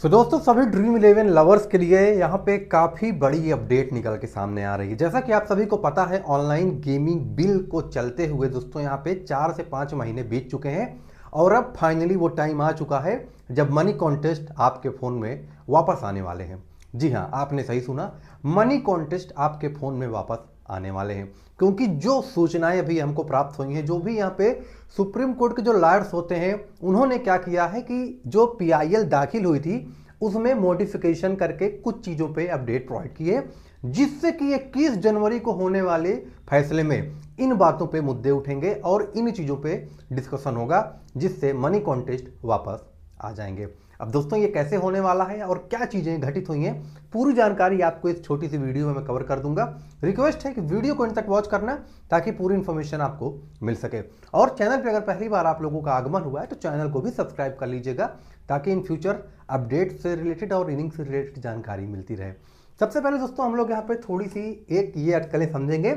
दोस्तों सभी dream eleven lovers के लिए यहाँ पे काफ़ी बड़ी अपडेट निकल के सामने आ रही है। जैसा कि आप सभी को पता है, ऑनलाइन गेमिंग बिल को चलते हुए दोस्तों यहाँ पे 4 से 5 महीने बीत चुके हैं और अब फाइनली वो टाइम आ चुका है जब मनी कॉन्टेस्ट आपके फ़ोन में वापस आने वाले हैं। जी हाँ, आपने सही सुना, मनी कॉन्टेस्ट आपके फ़ोन में वापस आने वाले हैं। क्योंकि जो सूचनाएं अभी हमको प्राप्त हुई हैं, जो भी यहाँ पे सुप्रीम कोर्ट के जो लॉयर्स होते हैं, उन्होंने क्या किया है कि जो पीआईएल दाखिल हुई थी उसमें मॉडिफिकेशन करके कुछ चीज़ों पे अपडेट प्रोवाइड किए, जिससे कि 21 जनवरी को होने वाले फैसले में इन बातों पे मुद्दे उठेंगे और इन चीज़ों पे डिस्कशन होगा, जिससे मनी कॉन्टेस्ट वापस आ जाएंगे। अब दोस्तों ये कैसे होने वाला है और क्या चीज़ें घटित हुई हैं, पूरी जानकारी आपको इस छोटी सी वीडियो में मैं कवर कर दूंगा। रिक्वेस्ट है कि वीडियो को इन तक वॉच करना ताकि पूरी इन्फॉर्मेशन आपको मिल सके। और चैनल पे अगर पहली बार आप लोगों का आगमन हुआ है तो चैनल को भी सब्सक्राइब कर लीजिएगा ताकि इन फ्यूचर अपडेट से रिलेटेड और इनिंग से रिलेटेड जानकारी मिलती रहे। सबसे पहले दोस्तों हम लोग यहाँ पे थोड़ी सी एक ये अटकलें समझेंगे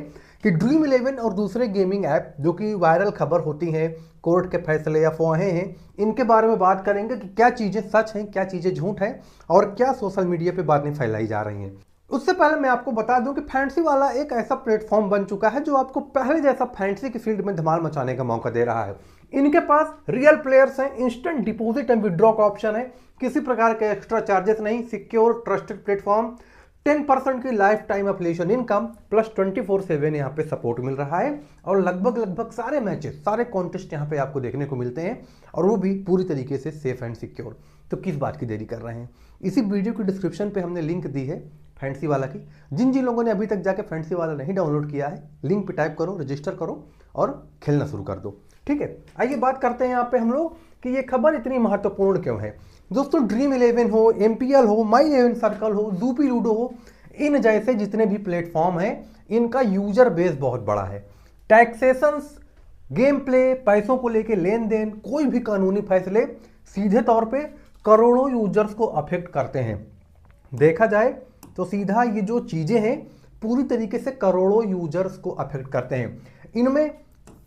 कि ड्रीम इलेवन और दूसरे गेमिंग ऐप जो कि वायरल खबर होती हैं, कोर्ट के फैसले या अफवाहें हैं, इनके बारे में बात करेंगे कि क्या चीज़ें सच हैं, क्या चीज़ें झूठ हैं और क्या सोशल मीडिया पे बातें फैलाई जा रही हैं। उससे पहले मैं आपको बता दूं कि फैंसी वाला एक ऐसा प्लेटफॉर्म बन चुका है जो आपको पहले जैसा फैंसी की फील्ड में धमाल मचाने का मौका दे रहा है। इनके पास रियल प्लेयर्स हैं, इंस्टेंट डिपॉजिट एंड विड्रॉ का ऑप्शन है, किसी प्रकार के एक्स्ट्रा चार्जेस नहीं, सिक्योर ट्रस्टेड प्लेटफॉर्म, 10% की life time affiliation income plus 24/7 यहाँ पे सपोर्ट मिल रहा है और लगभग सारे मैचेस, सारे कॉन्टेस्ट यहाँ पे आपको देखने को मिलते हैं और वो भी पूरी तरीके से सेफ एंड सिक्योर। तो किस बात की देरी कर रहे हैं, इसी वीडियो की डिस्क्रिप्शन पे हमने लिंक दी है फैंसी वाला की। जिन लोगों ने अभी तक जाके फैंसी वाला नहीं डाउनलोड किया है, लिंक पे टाइप करो, रजिस्टर करो और खेलना शुरू कर दो। ठीक है, आइए बात करते हैं यहाँ पे हम लोग कि ये खबर इतनी महत्वपूर्ण क्यों है। दोस्तों ड्रीम इलेवन हो, एमपीएल हो, माई इलेवन सर्कल हो, जूपी लूडो हो, इन जैसे जितने भी प्लेटफॉर्म हैं, इनका यूजर बेस बहुत बड़ा है। टैक्सेशंस, गेम प्ले, पैसों को लेके लेन देन, कोई भी कानूनी फैसले सीधे तौर पे करोड़ों यूजर्स को अफेक्ट करते हैं। देखा जाए तो सीधा ये जो चीजें हैं पूरी तरीके से करोड़ों यूजर्स को अफेक्ट करते हैं। इनमें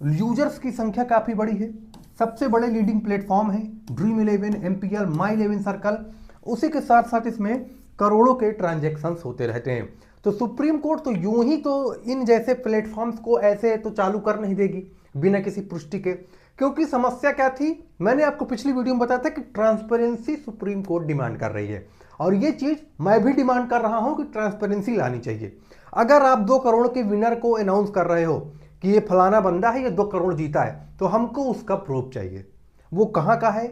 यूजर्स की संख्या काफी बड़ी है, सबसे बड़े लीडिंग प्लेटफॉर्म है ड्रीम इलेवन, एमपीएल, माई इलेवन सर्कल। उसी के साथ साथ इसमें करोड़ों के ट्रांजैक्शंस होते रहते हैं। तो सुप्रीम कोर्ट तो यूं ही तो इन जैसे प्लेटफॉर्म्स को ऐसे तो चालू कर नहीं देगी बिना किसी पुष्टि के, क्योंकि समस्या क्या थी, मैंने आपको पिछली वीडियो में बताया था कि ट्रांसपेरेंसी सुप्रीम कोर्ट डिमांड कर रही है और ये चीज मैं भी डिमांड कर रहा हूं कि ट्रांसपेरेंसी लानी चाहिए। अगर आप 2 करोड़ के विनर को अनाउंस कर रहे हो कि ये फलाना बंदा है, ये 2 करोड़ जीता है, तो हमको उसका प्रूफ चाहिए। वो कहाँ का है,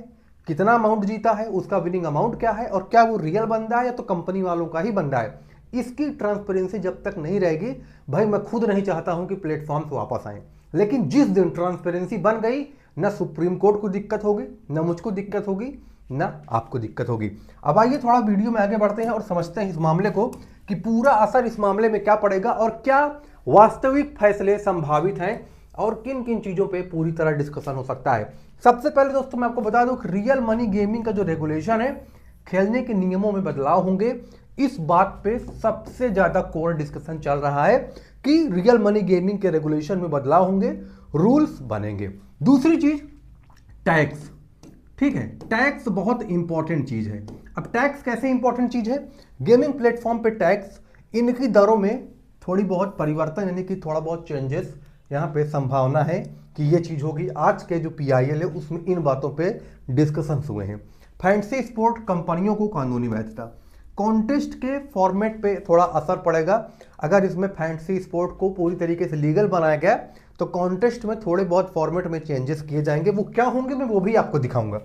कितना अमाउंट जीता है, उसका विनिंग अमाउंट क्या है और क्या वो रियल बंदा है या तो कंपनी वालों का ही बंदा है। इसकी ट्रांसपेरेंसी जब तक नहीं रहेगी, भाई मैं खुद नहीं चाहता हूं कि प्लेटफॉर्म्स वापस आए, लेकिन जिस दिन ट्रांसपेरेंसी बन गई, ना सुप्रीम कोर्ट को दिक्कत होगी, ना मुझको दिक्कत होगी, ना आपको दिक्कत होगी। अब आइए थोड़ा वीडियो में आगे बढ़ते हैं और समझते हैं इस मामले को कि पूरा असर इस मामले में क्या पड़ेगा और क्या वास्तविक फैसले संभावित हैं और किन किन चीजों पे पूरी तरह डिस्कशन हो सकता है। सबसे पहले दोस्तों मैं आपको बता दूं कि रियल मनी गेमिंग का जो रेगुलेशन है, खेलने के नियमों में बदलाव होंगे। इस बात पे सबसे ज्यादा कोर डिस्कशन चल रहा है कि रियल मनी गेमिंग के रेगुलेशन में बदलाव होंगे, रूल्स बनेंगे। दूसरी चीज टैक्स। ठीक है, टैक्स बहुत इंपॉर्टेंट चीज है। अब टैक्स कैसे इंपॉर्टेंट चीज है, गेमिंग प्लेटफॉर्म पे टैक्स, इनकी दरों में थोड़ी बहुत परिवर्तन, यानी कि थोड़ा बहुत चेंजेस यहाँ पे संभावना है कि ये चीज होगी। आज के जो पीआईएल है उसमें इन बातों पे डिस्कशन हुए हैं। फैंसी स्पोर्ट कंपनियों को कानूनी वैधता, कॉन्टेस्ट के फॉर्मेट पे थोड़ा असर पड़ेगा। अगर इसमें फैंसी स्पोर्ट को पूरी तरीके से लीगल बनाया गया तो कॉन्टेस्ट में थोड़े बहुत फॉर्मेट में चेंजेस किए जाएंगे, वो क्या होंगे मैं वो भी आपको दिखाऊंगा।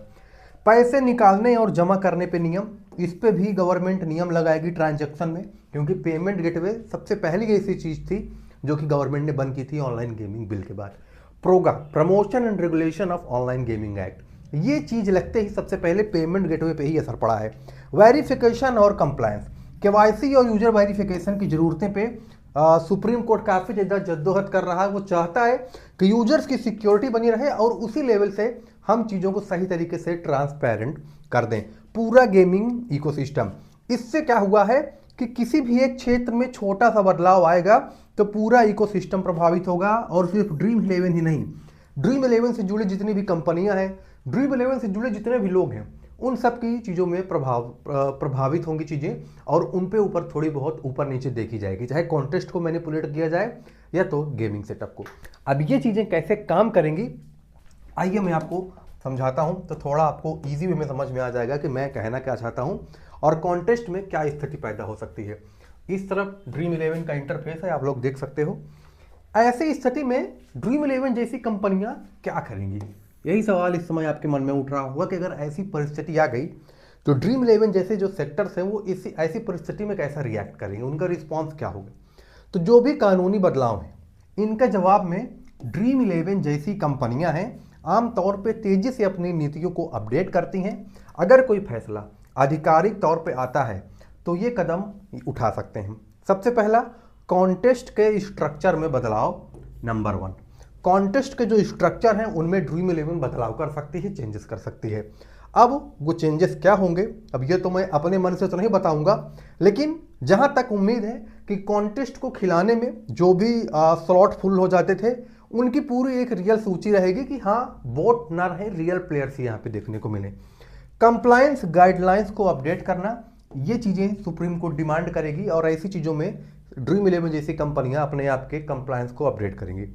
पैसे निकालने और जमा करने पे नियम, इस पे भी गवर्नमेंट नियम लगाएगी ट्रांजैक्शन में, क्योंकि पेमेंट गेटवे सबसे पहली ऐसी चीज थी जो कि गवर्नमेंट ने बंद की थी ऑनलाइन गेमिंग बिल के बाद। PROGA, promotion and regulation of online gaming act, ये चीज लगते ही सबसे पहले पेमेंट गेटवे पे ही असर पड़ा है। वेरिफिकेशन और कंप्लायंस, केवाईसी और यूजर वेरिफिकेशन की जरूरतें पे सुप्रीम कोर्ट काफी ज्यादा जद्दोजहद कर रहा है। वो चाहता है कि यूजर्स की सिक्योरिटी बनी रहे और उसी लेवल से हम चीजों को सही तरीके से ट्रांसपेरेंट कर दें पूरा गेमिंग इकोसिस्टम। इससे क्या हुआ है कि किसी भी एक क्षेत्र में छोटा सा बदलाव आएगा तो पूरा इकोसिस्टम प्रभावित होगा। और सिर्फ ड्रीम इलेवन ही नहीं, ड्रीम इलेवन से जुड़े जितनी भी कंपनियां हैं, ड्रीम इलेवन से जुड़े जितने भी लोग हैं, उन सब की चीज़ों में प्रभावित होंगी चीज़ें और उन पे ऊपर थोड़ी बहुत ऊपर नीचे देखी जाएगी, चाहे कॉन्टेस्ट को मैनिपुलेट किया जाए या तो गेमिंग सेटअप को। अब ये चीज़ें कैसे काम करेंगी आइए मैं आपको समझाता हूं, तो थोड़ा आपको इजी वे में समझ में आ जाएगा कि मैं कहना क्या चाहता हूं और कॉन्टेस्ट में क्या स्थिति पैदा हो सकती है। इस तरफ ड्रीम 11 का इंटरफेस है, आप लोग देख सकते हो। ऐसी स्थिति में ड्रीम 11 जैसी कंपनियां क्या करेंगी, यही सवाल इस समय आपके मन में उठ रहा होगा कि अगर ऐसी परिस्थिति आ गई तो ड्रीम 11 जैसे जो सेक्टर्स हैं वो इस ऐसी परिस्थिति में कैसा रिएक्ट करेंगे, उनका रिस्पॉन्स क्या होगा। तो जो भी कानूनी बदलाव हैं इनके जवाब में ड्रीम 11 जैसी कंपनियां हैं आमतौर पे तेजी से अपनी नीतियों को अपडेट करती हैं। अगर कोई फैसला आधिकारिक तौर पे आता है तो ये कदम उठा सकते हैं। सबसे पहला, कॉन्टेस्ट के स्ट्रक्चर में बदलाव। नंबर 1, कॉन्टेस्ट के जो स्ट्रक्चर हैं उनमें ड्रीम 11 बदलाव कर सकती है, चेंजेस कर सकती है। अब वो चेंजेस क्या होंगे, अब ये तो मैं अपने मन से तो नहीं बताऊंगा, लेकिन जहां तक उम्मीद है कि कॉन्टेस्ट को खिलाने में जो भी स्लॉट फुल हो जाते थे उनकी पूरी एक रियल सूची रहेगी कि हाँ बोट ना रहे, रियल प्लेयर्स ही यहाँ पे देखने को मिले। कंप्लायंस गाइडलाइंस को अपडेट करना, ये चीज़ें सुप्रीम कोर्ट डिमांड करेगी और ऐसी चीज़ों में ड्रीम 11 जैसी कंपनियां अपने आप के कंप्लायंस को अपडेट करेंगी।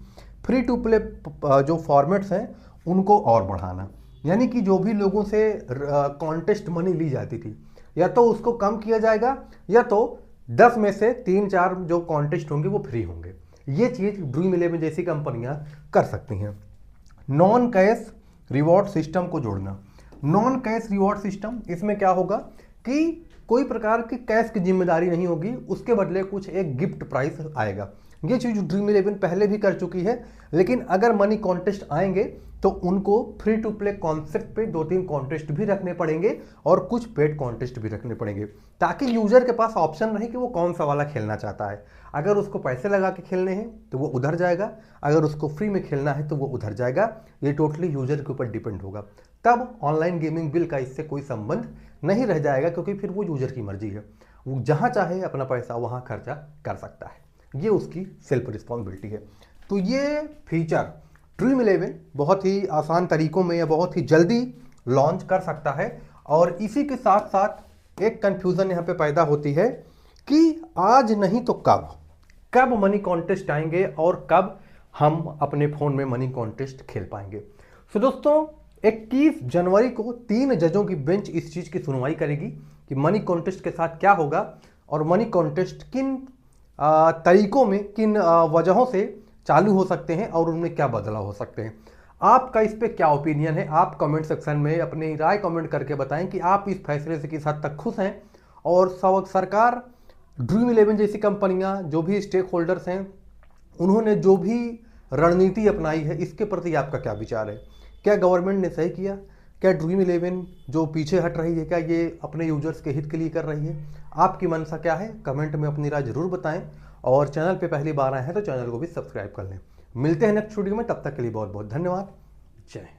फ्री टू प्ले जो फॉर्मेट्स हैं उनको और बढ़ाना, यानी कि जो भी लोगों से कॉन्टेस्ट मनी ली जाती थी या तो उसको कम किया जाएगा या तो 10 में से 3-4 जो कॉन्टेस्ट होंगे वो फ्री होंगे। ये चीज़ ड्रीम 11 जैसी कंपनियां कर सकती हैं। नॉन कैश रिवॉर्ड सिस्टम को जोड़ना। नॉन कैश रिवॉर्ड सिस्टम, इसमें क्या होगा कि कोई प्रकार की कैश की जिम्मेदारी नहीं होगी, उसके बदले कुछ एक गिफ्ट प्राइस आएगा। ये चीज़ ड्रीम 11 पहले भी कर चुकी है, लेकिन अगर मनी कॉन्टेस्ट आएंगे तो उनको फ्री टू प्ले कॉन्सेप्ट पे 2-3 कॉन्टेस्ट भी रखने पड़ेंगे और कुछ पेड कॉन्टेस्ट भी रखने पड़ेंगे, ताकि यूजर के पास ऑप्शन रहे कि वो कौन सा वाला खेलना चाहता है। अगर उसको पैसे लगा के खेलने हैं तो वो उधर जाएगा, अगर उसको फ्री में खेलना है तो वो उधर जाएगा। ये टोटली यूजर के ऊपर डिपेंड होगा। तब ऑनलाइन गेमिंग बिल का इससे कोई संबंध नहीं रह जाएगा, क्योंकि फिर वो यूजर की मर्जी है, वो जहाँ चाहे अपना पैसा वहाँ खर्चा कर सकता है। ये उसकी सेल्फ रिस्पॉन्सिबिलिटी है। तो ये फीचर ड्रीम 11 बहुत ही आसान तरीकों में या बहुत ही जल्दी लॉन्च कर सकता है। और इसी के साथ साथ एक कंफ्यूजन यहाँ पे पैदा होती है कि आज नहीं तो कब कब मनी कॉन्टेस्ट आएंगे और कब हम अपने फ़ोन में मनी कॉन्टेस्ट खेल पाएंगे। तो दोस्तों 21 जनवरी को 3 जजों की बेंच इस चीज़ की सुनवाई करेगी कि मनी कॉन्टेस्ट के साथ क्या होगा और मनी कॉन्टेस्ट किन तरीकों में, किन वजहों से चालू हो सकते हैं और उनमें क्या बदलाव हो सकते हैं। आपका इस पे क्या ओपिनियन है, आप कमेंट सेक्शन में अपनी राय कमेंट करके बताएं कि आप इस फैसले से किस हद तक खुश हैं और सरकार, ड्रीम 11 जैसी कंपनियां, जो भी स्टेक होल्डर्स हैं, उन्होंने जो भी रणनीति अपनाई है इसके प्रति आपका क्या विचार है। क्या गवर्नमेंट ने सही किया, क्या ड्रीम 11 जो पीछे हट रही है क्या ये अपने यूजर्स के हित के लिए कर रही है। आपकी मंशा क्या है, कमेंट में अपनी राय जरूर बताएं और चैनल पे पहली बार आए हैं तो चैनल को भी सब्सक्राइब कर लें। मिलते हैं नेक्स्ट वीडियो में, तब तक के लिए बहुत बहुत धन्यवाद। जय हिंद।